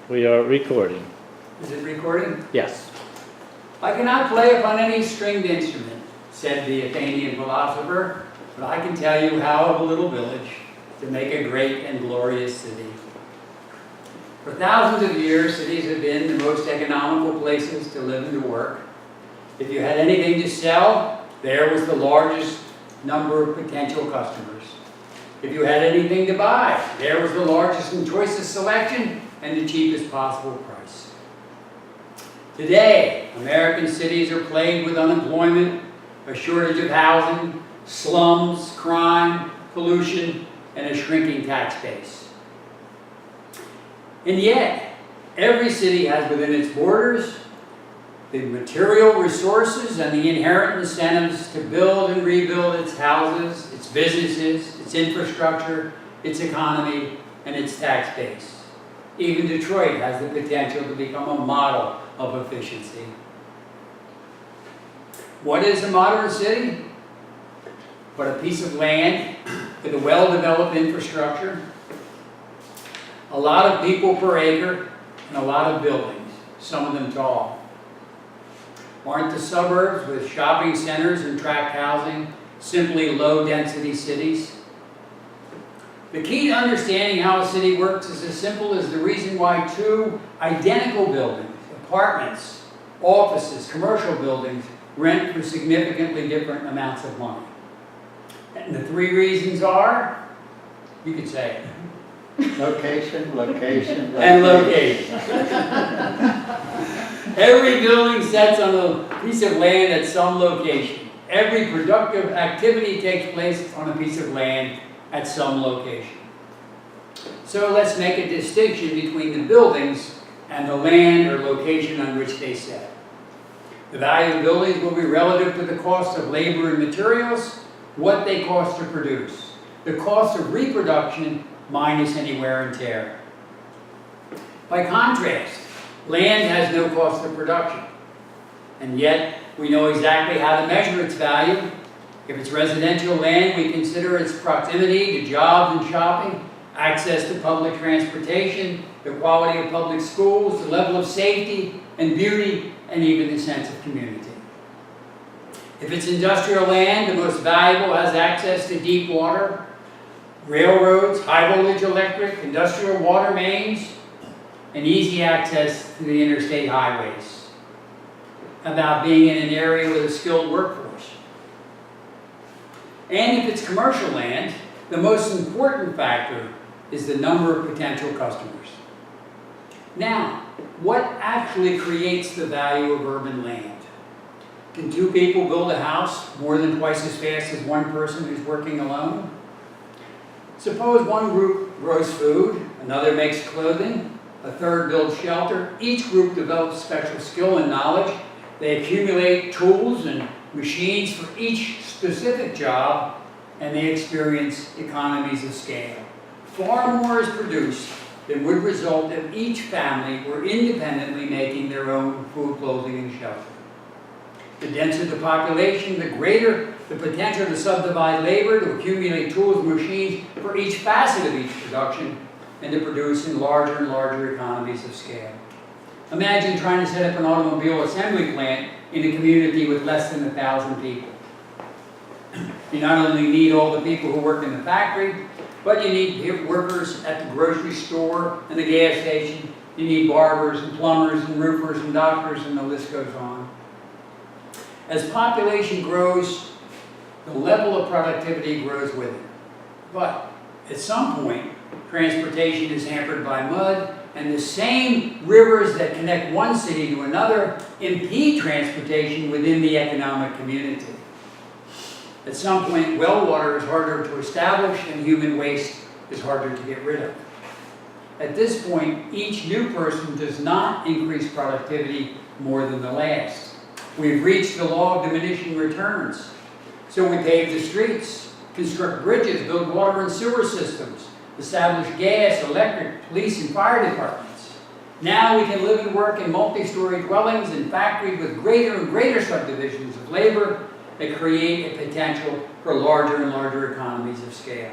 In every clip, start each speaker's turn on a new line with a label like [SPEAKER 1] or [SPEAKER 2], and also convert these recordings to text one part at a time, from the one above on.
[SPEAKER 1] We are recording.
[SPEAKER 2] Is it recording?
[SPEAKER 1] Yes.
[SPEAKER 2] I cannot play upon any stringed instrument, said the Athenian philosopher, but I can tell you how of a little village to make a great and glorious city. For thousands of years, cities have been the most economical places to live and to work. If you had anything to sell, there was the largest number of potential customers. If you had anything to buy, there was the largest and choicest selection and the cheapest possible price. Today, American cities are plagued with unemployment, a shortage of housing, slums, crime, pollution, and a shrinking tax base. And yet, every city has within its borders the material resources and the inherent incentives to build and rebuild its houses, its businesses, its infrastructure, its economy, and its tax base. Even Detroit has the potential to become a model of efficiency. What is a modern city? But a piece of land with a well-developed infrastructure, a lot of people per acre, and a lot of buildings, some of them tall. Aren't the suburbs with shopping centers and tract housing simply low-density cities? The key to understanding how a city works is as simple as the reason why two identical buildings, apartments, offices, commercial buildings, rent for significantly different amounts of money. And the three reasons are, you could say it.
[SPEAKER 3] Location, location,
[SPEAKER 2] And location. Every building sits on a piece of land at some location. Every productive activity takes place on a piece of land at some location. So let's make a distinction between the buildings and the land or location on which they sit. The value of buildings will be relative to the cost of labor and materials, what they cost to produce, the cost of reproduction minus any wear and tear. By contrast, land has no cost of production, and yet we know exactly how to measure its value. If it's residential land, we consider its proximity to jobs and shopping, access to public transportation, the quality of public schools, the level of safety and beauty, and even the sense of community. If it's industrial land, the most valuable has access to deep water, railroads, high voltage electric, industrial water mains, and easy access to the interstate highways. About being in an area with a skilled workforce. And if it's commercial land, the most important factor is the number of potential customers. Now, what actually creates the value of urban land? Can two people build a house more than twice as fast as one person who's working alone? Suppose one group grows food, another makes clothing, a third builds shelter. Each group develops special skill and knowledge. They accumulate tools and machines for each specific job, and they experience economies of scale. Far more is produced than would result if each family were independently making their own food, clothing, and shelter. The denser the population, the greater the potential to subdivide labor, to accumulate tools and machines for each facet of each production, and to produce in larger and larger economies of scale. Imagine trying to set up an automobile assembly plant in a community with less than 1,000 people. You not only need all the people who work in the factory, but you need workers at the grocery store and the gas station. You need barbers and plumbers and roofers and doctors, and the list goes on. As population grows, the level of productivity grows with it. But at some point, transportation is hampered by mud, and the same rivers that connect one city to another impede transportation within the economic community. At some point, well water is harder to establish and human waste is harder to get rid of. At this point, each new person does not increase productivity more than the last. We've reached the law of diminishing returns. So we pave the streets, construct bridges, build water and sewer systems, establish gas, electric, police, and fire departments. Now we can live and work in multi-story dwellings and factories with greater and greater subdivisions of labor that create a potential for larger and larger economies of scale.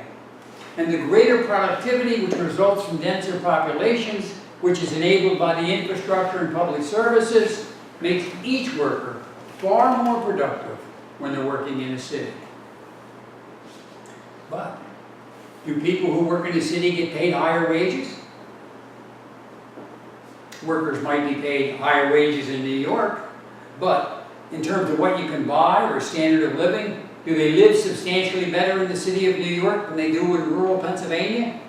[SPEAKER 2] And the greater productivity which results from denser populations which is enabled by the infrastructure and public services, makes each worker far more productive when they're working in a city. But do people who work in a city get paid higher wages? Workers might be paid higher wages in New York, but in terms of what you can buy or standard of living, do they live substantially better in the city of New York than they do in rural Pennsylvania?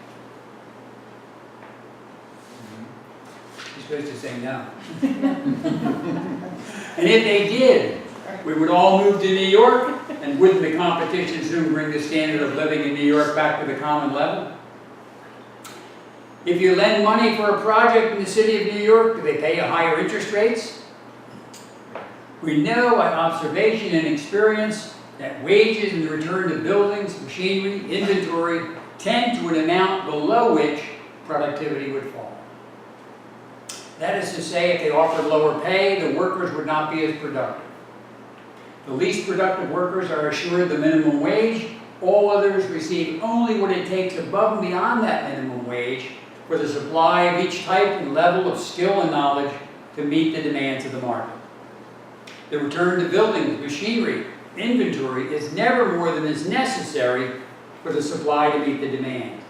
[SPEAKER 2] You're supposed to say no. And if they did, we would all move to New York, and wouldn't the competition soon bring the standard of living in New York back to the common level? If you lend money for a project in the city of New York, do they pay you higher interest rates? We know by observation and experience that wages in the return to buildings, machinery, inventory tend to an amount below which productivity would fall. That is to say, if they offered lower pay, the workers would not be as productive. The least productive workers are assured the minimum wage. All others receive only what it takes above and beyond that minimum wage for the supply of each type and level of skill and knowledge to meet the demands of the market. The return to buildings, machinery, inventory is never more than is necessary for the supply to meet the demand.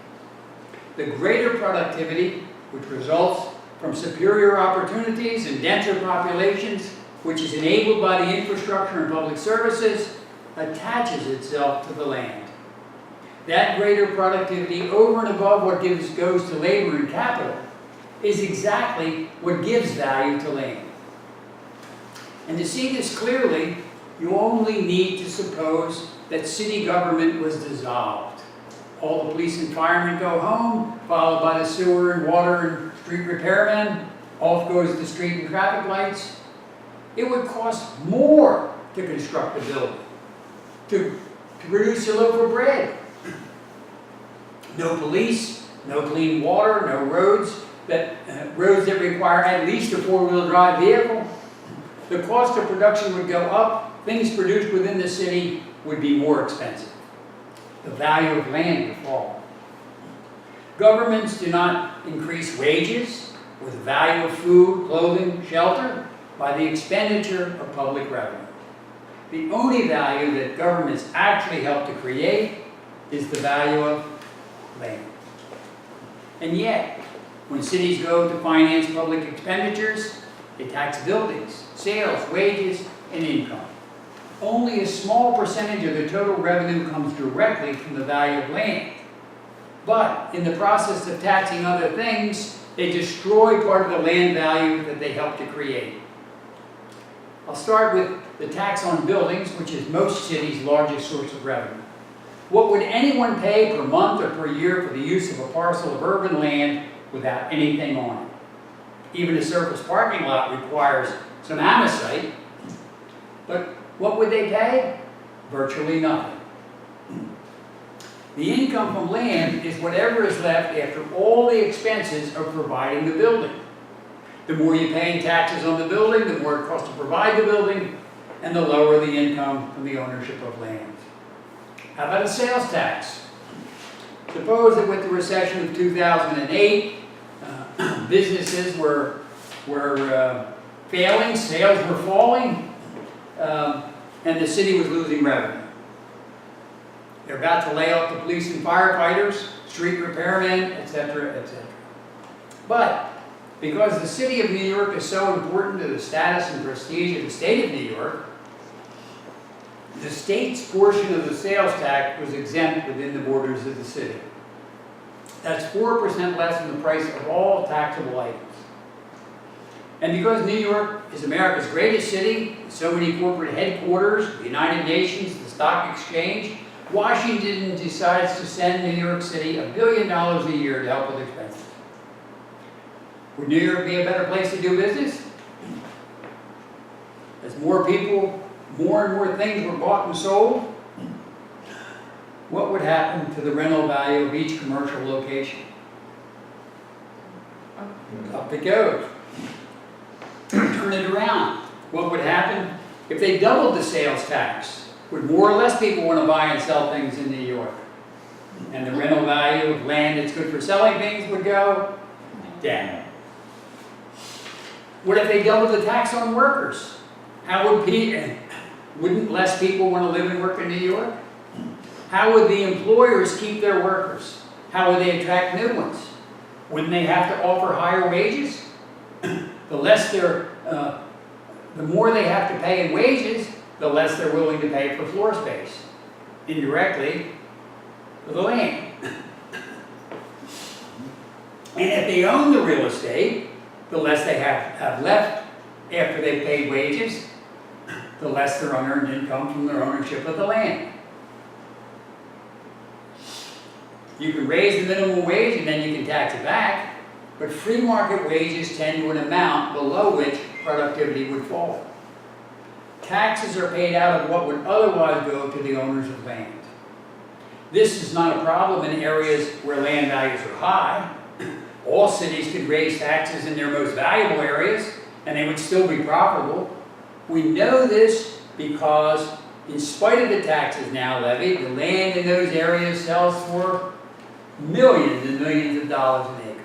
[SPEAKER 2] The greater productivity, which results from superior opportunities and denser populations, which is enabled by the infrastructure and public services, attaches itself to the land. That greater productivity over and above what goes to labor and capital is exactly what gives value to land. And to see this clearly, you only need to suppose that city government was dissolved. All the police and firemen go home, followed by the sewer and water and street repairmen. Off goes the street and traffic lights. It would cost more to construct a building, to produce a loaf of bread. No police, no clean water, no roads that require at least a four-wheel drive vehicle. The cost of production would go up. Things produced within the city would be more expensive. The value of land would fall. Governments do not increase wages or the value of food, clothing, shelter by the expenditure of public revenue. The only value that governments actually help to create is the value of land. And yet, when cities go to finance public expenditures, they tax buildings, sales, wages, and income. Only a small percentage of the total revenue comes directly from the value of land. But in the process of taxing other things, they destroy part of the land value that they help to create. I'll start with the tax on buildings, which is most cities' largest source of revenue. What would anyone pay per month or per year for the use of a parcel of urban land without anything on it? Even a surface parking lot requires some amosite, but what would they pay? Virtually nothing. The income from land is whatever is left after all the expenses of providing the building. The more you pay in taxes on the building, the more it costs to provide the building, and the lower the income from the ownership of land. How about a sales tax? Suppose that with the recession of 2008, businesses were failing, sales were falling, and the city was losing revenue. They're about to lay off the police and firefighters, street repairmen, etc., etc. But because the city of New York is so important to the status and prestige of the state of New York, the state's portion of the sales tax was exempt within the borders of the city. That's 4% less than the price of all taxable items. And because New York is America's greatest city, with so many corporate headquarters, the United Nations, the stock exchange, Washington decides to send New York City $1 billion a year to help with expenses. Would New York be a better place to do business? As more people, more and more things were bought and sold, what would happen to the rental value of each commercial location? Up it goes. Turn it around. What would happen if they doubled the sales tax? Would more or less people want to buy and sell things in New York? And the rental value of land that's good for selling things would go down. What if they doubled the tax on workers? Wouldn't less people want to live and work in New York? How would the employers keep their workers? How would they attract new ones? Wouldn't they have to offer higher wages? The more they have to pay in wages, the less they're willing to pay for floor space. Indirectly, for the land. And if they own the real estate, the less they have left after they've paid wages, the less their unearned income from their ownership of the land. You can raise the minimum wage and then you can tax it back, but free market wages tend to an amount below which productivity would fall. Taxes are paid out of what would otherwise go to the owners of land. This is not a problem in areas where land values are high. All cities could raise taxes in their most valuable areas and they would still be profitable. We know this because in spite of the taxes now levied, the land in those areas sells for millions and millions of dollars an acre.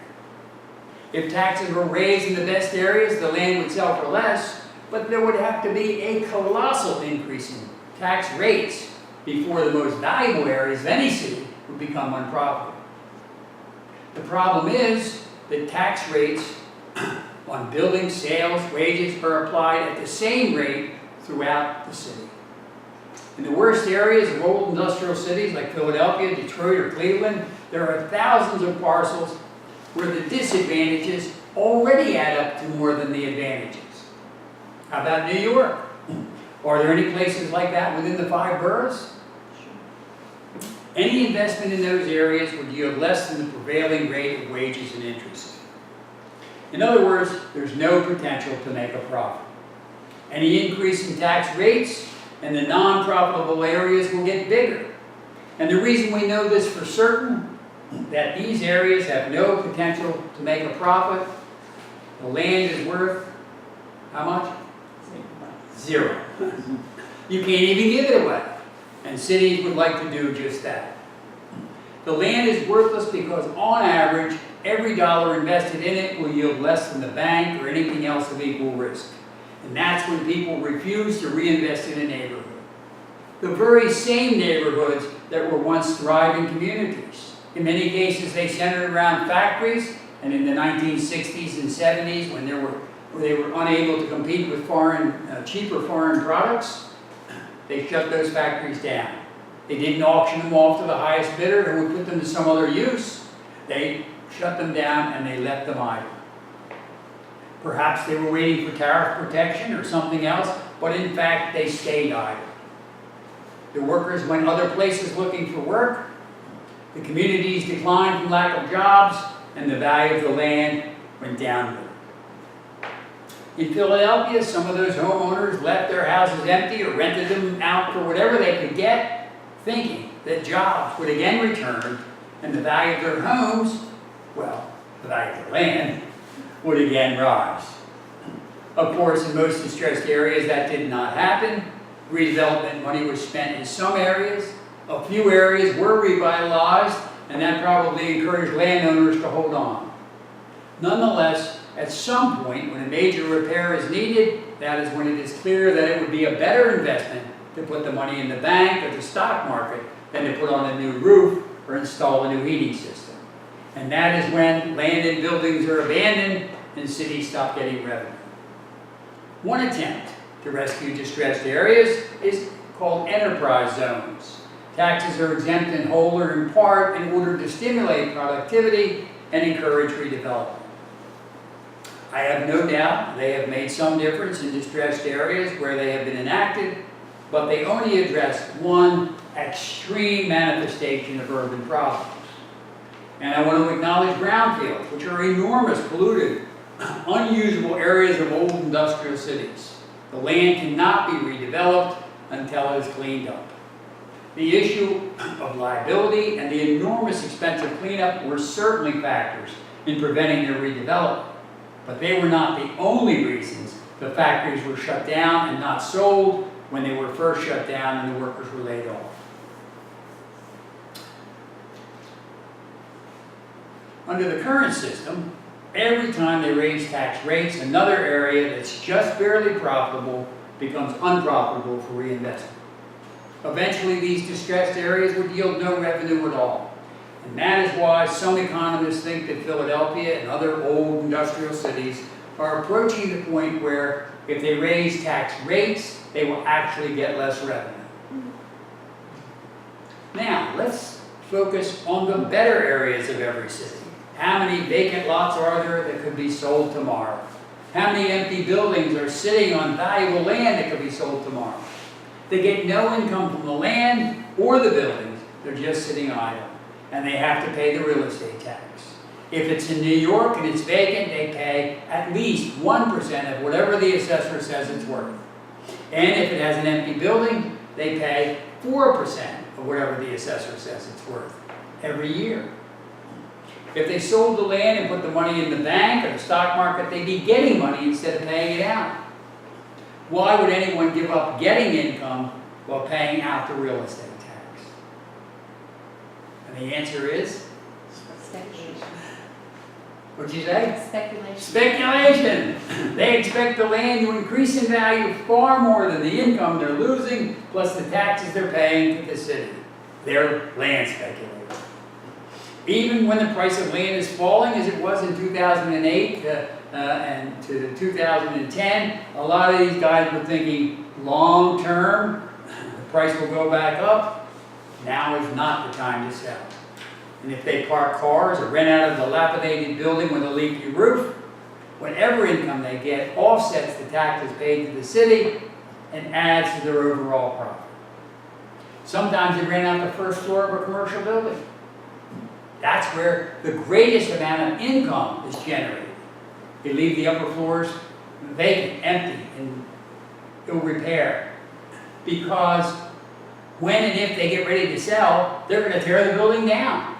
[SPEAKER 2] If taxes were raised in the best areas, the land would sell for less, but there would have to be a colossal increase in tax rates before the most valuable areas of any city would become unprofitable. The problem is that tax rates on buildings, sales, wages are applied at the same rate throughout the city. In the worst areas of old industrial cities like Philadelphia, Detroit, or Cleveland, there are thousands of parcels where the disadvantages already add up to more than the advantages. How about New York? Are there any places like that within the 5 boroughs? Any investment in those areas would yield less than the prevailing rate of wages and interest. In other words, there's no potential to make a profit. Any increase in tax rates and the non-profitable areas will get bigger. And the reason we know this for certain, that these areas have no potential to make a profit, the land is worth, how much? 0. You can't even give it away. And cities would like to do just that. The land is worthless because on average, every dollar invested in it will yield less than the bank or anything else of equal risk. And that's when people refuse to reinvest in a neighborhood. The very same neighborhoods that were once thriving communities. In many cases, they centered around factories, and in the 1960s and 70s, when they were unable to compete with cheaper foreign products, they shut those factories down. They didn't auction them off to the highest bidder who would put them to some other use. They shut them down and they left them idle. Perhaps they were waiting for tariff protection or something else, but in fact they stayed idle. The workers went other places looking for work. The communities declined from lack of jobs, and the value of the land went downward. In Philadelphia, some of those homeowners left their houses empty or rented them out for whatever they could get, thinking that jobs would again return and the value of their homes, well, the value of their land, would again rise. Of course, in most distressed areas, that did not happen. Redevelopment money was spent in some areas. A few areas were revitalized, and that probably encouraged landowners to hold on. Nonetheless, at some point, when a major repair is needed, that is when it is clear that it would be a better investment to put the money in the bank or the stock market than to put on a new roof or install a new heating system. And that is when land and buildings are abandoned and cities stop getting revenue. One attempt to rescue distressed areas is called enterprise zones. Taxes are exempt in whole or in part in order to stimulate productivity and encourage redevelopment. I have no doubt they have made some difference in distressed areas where they have been enacted, but they only address one extreme manifestation of urban problems. And I want to acknowledge brownfields, which are enormous, polluted, unusable areas of old industrial cities. The land cannot be redeveloped until it is cleaned up. The issue of liability and the enormous expense of cleanup were certainly factors in preventing their redevelopment, but they were not the only reasons the factories were shut down and not sold when they were first shut down and the workers were laid off. Under the current system, Every time they raise tax rates, another area that's just barely profitable becomes unprofitable for reinvestment. Eventually, these distressed areas would yield no revenue at all. And that is why some economists think that Philadelphia and other old industrial cities are approaching the point where if they raise tax rates, they will actually get less revenue. Now, let's focus on the better areas of every city. How many vacant lots are there that could be sold tomorrow? How many empty buildings are sitting on valuable land that could be sold tomorrow? They get no income from the land or the buildings. They're just sitting idle. And they have to pay the real estate tax. If it's in New York and it's vacant, they pay at least 1% of whatever the assessor says it's worth. And if it has an empty building, they pay 4% of whatever the assessor says it's worth every year. If they sold the land and put the money in the bank or the stock market, they'd be getting money instead of paying it out. Why would anyone give up getting income while paying out the real estate tax? And the answer is?
[SPEAKER 1] Speculation.
[SPEAKER 2] What'd you say?
[SPEAKER 1] Speculation.
[SPEAKER 2] Speculation! They expect the land to increase in value far more than the income they're losing, plus the taxes they're paying to the city. They're land speculators. Even when the price of land is falling, as it was in 2008 and to 2010, a lot of these guys were thinking long term, the price will go back up. Now is not the time to sell. And if they park cars or rent out of a dilapidated building with a leaky roof, whatever income they get offsets the taxes paid to the city and adds to their overall profit. Sometimes they rent out the first floor of a commercial building. That's where the greatest amount of income is generated. They leave the upper floors vacant, empty, and ill repair. Because when and if they get ready to sell, they're going to tear the building down.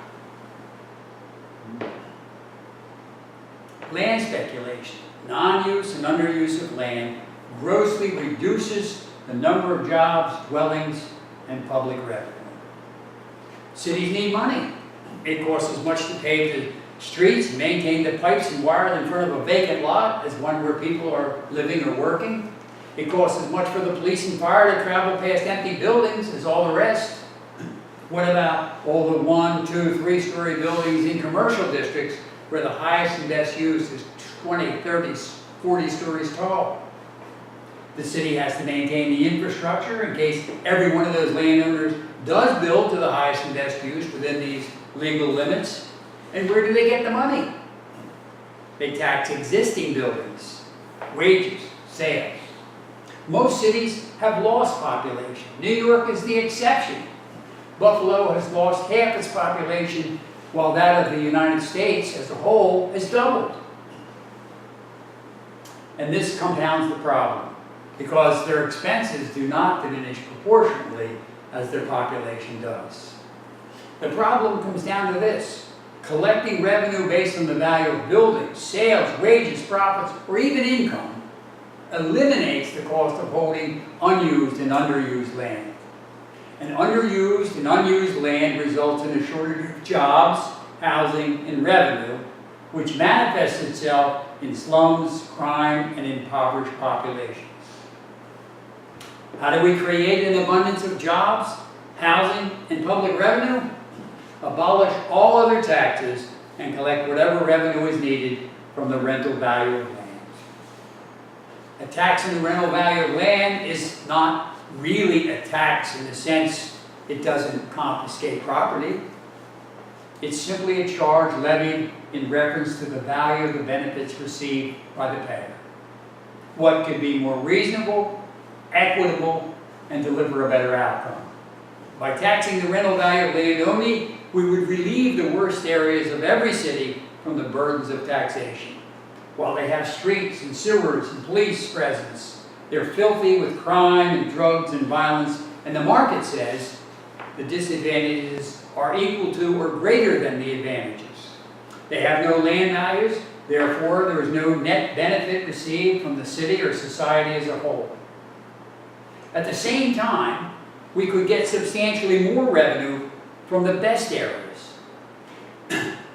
[SPEAKER 2] Land speculation, non-use and underuse of land, grossly reduces the number of jobs, dwellings, and public revenue. Cities need money. It costs as much to pave the streets and maintain the pipes and wires in front of a vacant lot as one where people are living or working. It costs as much for the police and fire to travel past empty buildings as all the rest. What about all the 1-, 2-, 3-story buildings in commercial districts where the highest and best use is 20, 30, 40 stories tall? The city has to maintain the infrastructure in case every one of those landowners does build to the highest and best use within these legal limits. And where do they get the money? They tax existing buildings, wages, sales. Most cities have lost population. New York is the exception. Buffalo has lost half its population, while that of the United States as a whole has doubled. And this compounds the problem, because their expenses do not diminish proportionately as their population does. The problem comes down to this: collecting revenue based on the value of buildings, sales, wages, profits, or even income eliminates the cost of holding unused and underused land. And underused and unused land results in a shortage of jobs, housing, and revenue, which manifests itself in slums, crime, and impoverished populations. How do we create an abundance of jobs, housing, and public revenue? Abolish all other taxes and collect whatever revenue is needed from the rental value of land. A tax on the rental value of land is not really a tax in the sense it doesn't confiscate property. It's simply a charge levied in reference to the value of the benefits received by the payer. What could be more reasonable, equitable, and deliver a better outcome? By taxing the rental value of land only, we would relieve the worst areas of every city from the burdens of taxation. While they have streets and sewers and police presence, they're filthy with crime and drugs and violence, and the market says the disadvantages are equal to or greater than the advantages. They have no land values, therefore there is no net benefit received from the city or society as a whole. At the same time, we could get substantially more revenue from the best areas.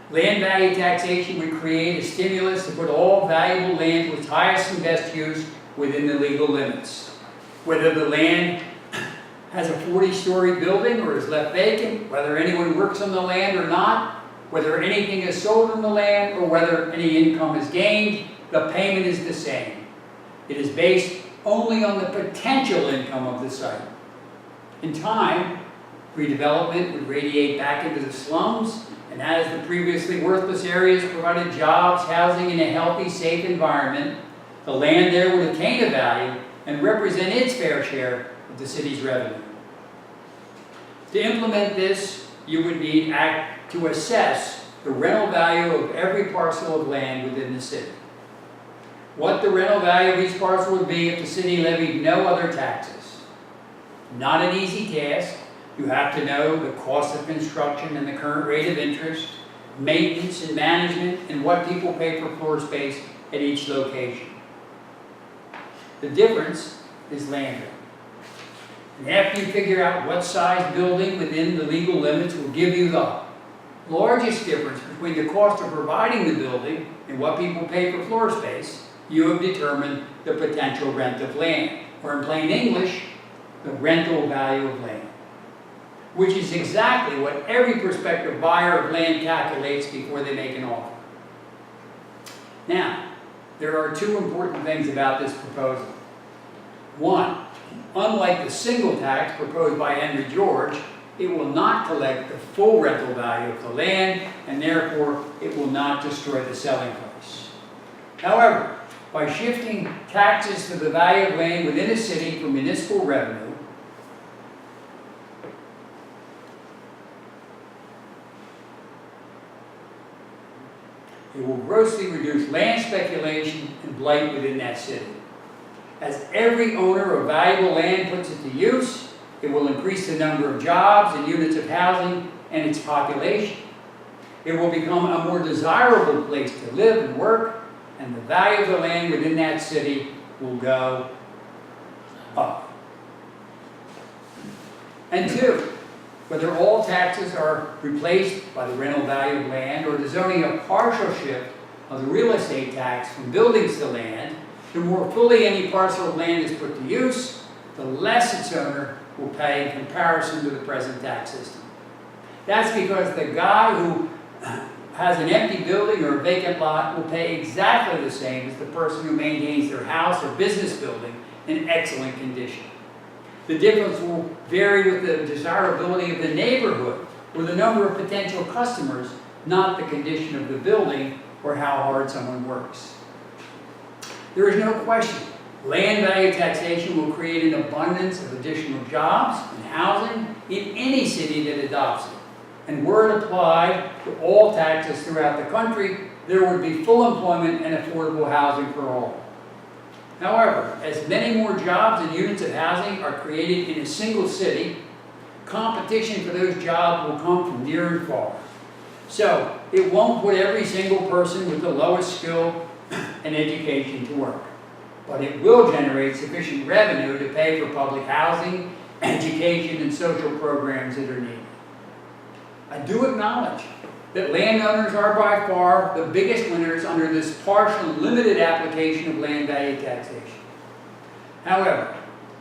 [SPEAKER 2] Land value taxation would create a stimulus to put all valuable land to its highest and best use within the legal limits. Whether the land has a 40-story building or is left vacant, whether anyone works on the land or not, whether anything is sold on the land or whether any income is gained, the payment is the same. It is based only on the potential income of the site. In time, redevelopment would radiate back into the slums, and as the previously worthless areas provided jobs, housing, and a healthy, safe environment, the land there would attain a value and represent its fair share of the city's revenue. To implement this, you would need to assess the rental value of every parcel of land within the city. What the rental value of each parcel would be if the city levied no other taxes. Not an easy task. You have to know the cost of construction and the current rate of interest, maintenance and management, and what people pay for floor space at each location. The difference is land rent. And after you figure out what size building within the legal limits will give you the largest difference between the cost of providing the building and what people pay for floor space, you have determined the potential rent of land, or in plain English, the rental value of land, which is exactly what every prospective buyer of land calculates before they make an offer. Now, there are two important things about this proposal. One, unlike the single tax proposed by Henry George, it will not collect the full rental value of the land, and therefore it will not destroy the selling price. However, by shifting taxes to the value of land within a city for municipal revenue, it will grossly reduce land speculation and blight within that city. As every owner of valuable land puts it to use, it will increase the number of jobs and units of housing and its population. It will become a more desirable place to live and work, and the value of the land within that city will go up. And two, whether all taxes are replaced by the rental value of land or there's only a partial shift of the real estate tax from buildings to land, the more fully any parcel of land is put to use, the less its owner will pay in comparison to the present tax system. That's because the guy who has an empty building or a vacant lot will pay exactly the same as the person who maintains their house or business building in excellent condition. The difference will vary with the desirability of the neighborhood or the number of potential customers, not the condition of the building or how hard someone works. There is no question, land value taxation will create an abundance of additional jobs and housing in any city that adopts it. And were it applied to all taxes throughout the country, there would be full employment and affordable housing for all. However, as many more jobs and units of housing are created in a single city, competition for those jobs will come from near and far. So, it won't put every single person with the lowest skill and education to work. But it will generate sufficient revenue to pay for public housing, education, and social programs that are needed. I do acknowledge that landowners are by far the biggest winners under this partial and limited application of land value taxation. However,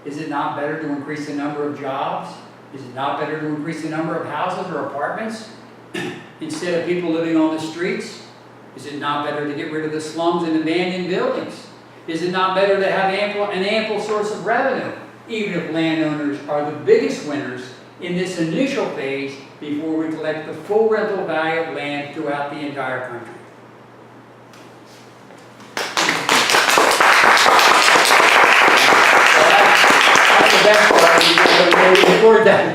[SPEAKER 2] is it not better to increase the number of jobs? Is it not better to increase the number of houses or apartments instead of people living on the streets? Is it not better to get rid of the slums and abandoned buildings? Is it not better to have an ample source of revenue, even if landowners are the biggest winners in this initial phase before we collect the full rental value of land throughout the entire country? That's the best part. We're done.